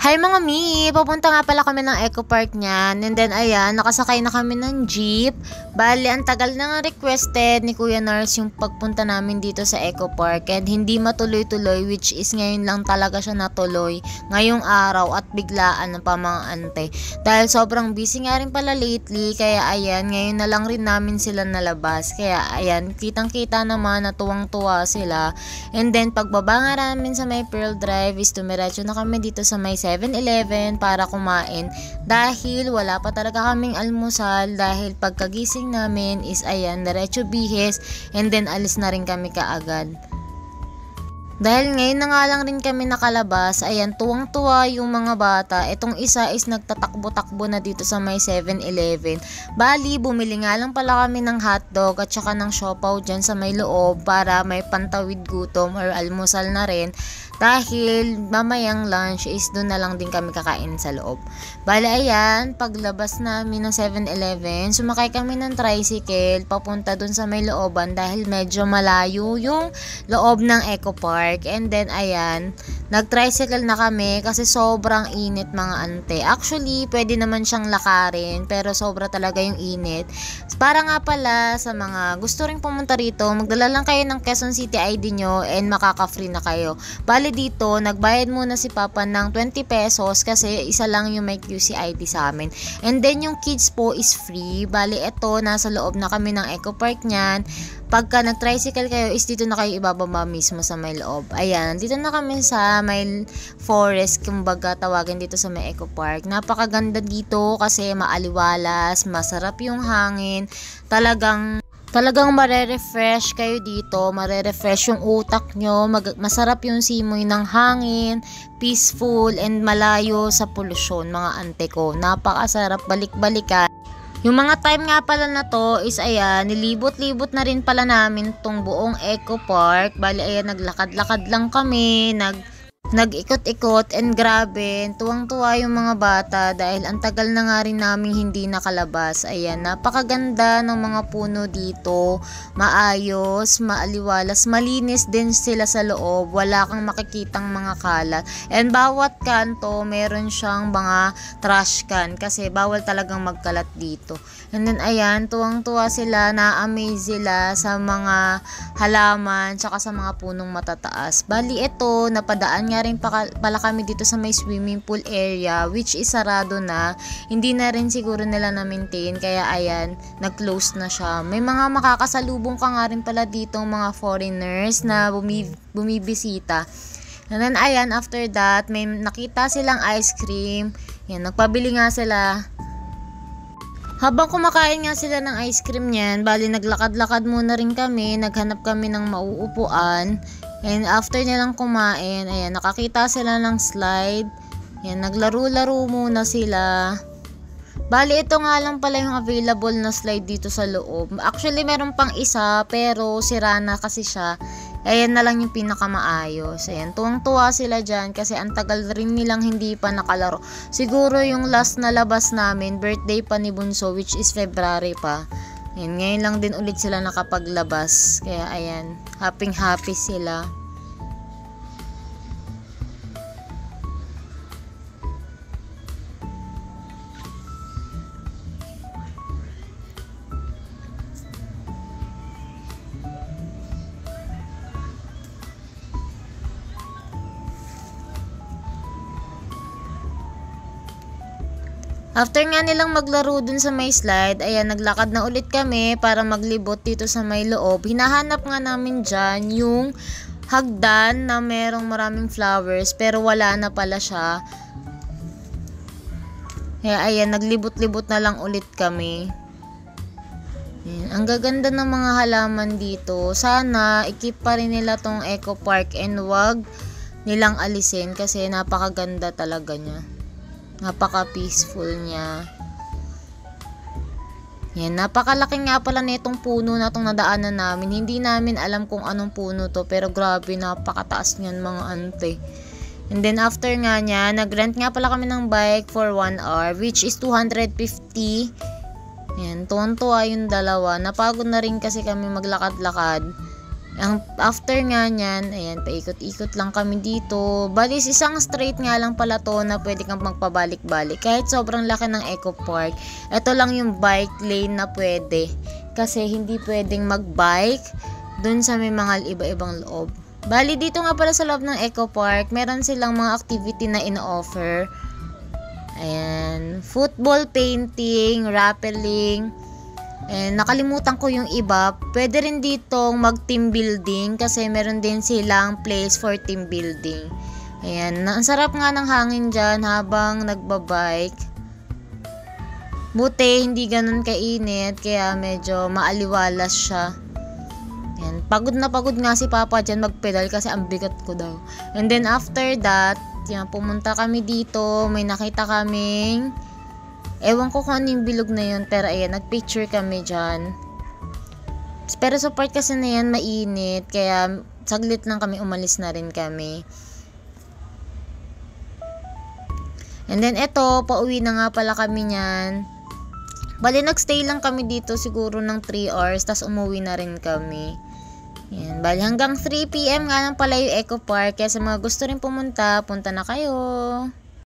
Hi mga mi! Papunta nga pala kami ng Eco Park niyan. And then ayan, nakasakay na kami ng jeep. Bali, ang tagal na nga requested ni Kuya Nars yung pagpunta namin dito sa Eco Park. And hindi matuloy-tuloy, which is ngayon lang talaga siya natuloy. Ngayong araw at biglaan ng pamangante. Dahil sobrang busy nga rin pala lately. Kaya ayan, ngayon na lang rin namin sila nalabas. Kaya ayan, kitang-kita naman na tuwang-tuwa sila. And then pagbaba nga namin sa may Pearl Drive is tumiretso na kami dito sa may 7-Eleven para kumain dahil wala pa talaga kaming almusal dahil pagkagising namin is ayan, diretso bihes and then alis na rin kami kaagad. Dahil ngayon na nga lang rin kami nakalabas, ayan, tuwang-tuwa yung mga bata. Itong isa is nagtatakbo-takbo na dito sa may 7-Eleven. Bali, bumili nga lang pala kami ng hotdog at saka ng siopaw dyan sa may loob para may pantawid gutom or almusal na rin. Dahil mamayang lunch is doon na lang din kami kakain sa loob. Bali, ayan, paglabas namin ng 7-Eleven, sumakay kami ng tricycle papunta doon sa may looban dahil medyo malayo yung loob ng Eco Park. And then ayan, nag-tricycle na kami kasi sobrang init mga ante. Actually, pwede naman siyang lakarin pero sobra talaga yung init. Para nga pala sa mga gusto ring pumunta rito, magdala lang kayo ng Quezon City ID nyo and makaka-free na kayo. Bali dito, nagbayad muna si Papa ng 20 pesos kasi isa lang yung may QC ID sa amin. And then yung kids po is free. Bali ito, nasa loob na kami ng Eco Park niyan. Pagka nag-tricycle kayo is dito na kayo ibababa mismo sa may loob. Ayan, dito na kami sa may forest, kumbaga tawagin dito sa may Eco Park. Napakaganda dito kasi maaliwalas, masarap yung hangin. Talagang mare-refresh kayo dito, mare-refresh yung utak nyo, masarap yung simoy ng hangin, peaceful and malayo sa polusyon mga ante ko. Napakasarap balik-balikan. Yung mga time nga pala na to is ayan, nilibot-libot na rin pala namin tong buong Eco Park. Bali ayan, naglakad-lakad lang kami, nag-ikot-ikot and grabe, tuwang-tuwa yung mga bata dahil ang tagal na nga rin namin hindi nakalabas. Ayan, napakaganda ng mga puno dito, maayos, maaliwalas, malinis din sila sa loob, wala kang makikitang mga kalat. And bawat kanto, meron siyang mga trash can kasi bawal talagang magkalat dito. And then ayan, tuwang-tuwa sila, na-amaze sila sa mga halaman, tsaka sa mga punong matataas. Bali ito, napadaan nga rin pala kami dito sa may swimming pool area which is sarado na, hindi na rin siguro nila na-maintain kaya ayan, nag-close na siya. May mga makakasalubong ka nga rin pala dito mga foreigners na bumibisita. And then ayan, after that, may nakita silang ice cream. Yan, nagpabili nga sila. Habang kumakain nga sila ng ice cream niyan, bali naglakad-lakad muna rin kami, naghanap kami ng mauupuan. And after nilang kumain, ayan, nakakita sila ng slide. Ayan, naglaro-laro muna sila. Bali, ito nga lang pala yung available na slide dito sa loob. Actually, meron pang isa, pero sira na kasi siya. Ayan na lang yung pinakamaayos. Ayan, tuwang-tuwa sila dyan kasi ang tagal rin nilang hindi pa nakalaro. Siguro yung last na labas namin, birthday pa ni Bunso, which is February pa. Ayan, ngayon lang din ulit sila nakapaglabas. Kaya ayan, happy sila. After nga nilang maglaro dun sa may slide, ayan, naglakad na ulit kami para maglibot dito sa may loob. Hinahanap nga namin dyan yung hagdan na merong maraming flowers pero wala na pala siya. Kaya ayan, naglibot-libot na lang ulit kami. Ayan, ang gaganda ng mga halaman dito. Sana i-keep pa rin nila tong Eco Park and wag nilang alisin kasi napakaganda talaga niya. Napaka-peaceful niya. Yan, napakalaki nga pala nitong puno na itong nadaanan namin. Hindi namin alam kung anong puno to, pero grabe, napakataas niyan mga ante. And then after nga niya, nag-rent nga pala kami ng bike for 1 hour, which is 250. Yan, tuwan-tuwa yung dalawa. Napagod na rin kasi kami maglakad-lakad. Ang after nga niyan, ayan, paikot-ikot lang kami dito. Bali, isang straight nga lang pala to na pwede kang magpabalik-balik. Kahit sobrang laki ng Eco Park, ito lang yung bike lane na pwede. Kasi hindi pwedeng magbike dun sa may mga iba-ibang loob. Bali, dito nga pala sa loob ng Eco Park, meron silang mga activity na ino-offer. Ayan, football, painting, rappelling. Nakalimutan ko yung iba. Pwede rin ditong mag-team building kasi meron din silang place for team building. Ayan, ang sarap nga ng hangin dyan habang nagbabike. Buti hindi ganun kainit kaya medyo maaliwalas siya. Ayan, pagod na pagod nga si Papa dyan magpedal kasi ang bigat ko daw. And then after that, yan, pumunta kami dito. May nakita kaming ewan ko kung ano yung bilog na yun, pero ayan, nagpicture kami dyan. Pero sa part kasi na yan, mainit, kaya saglit lang kami, umalis na rin kami. And then eto, pauwi na nga pala kami nyan. Bali, nagstay lang kami dito siguro ng 3 hours, tas umuwi na rin kami. Yan, bali hanggang 3 PM nga lang pala yung Eco Park, kaya sa mga gusto rin pumunta, punta na kayo.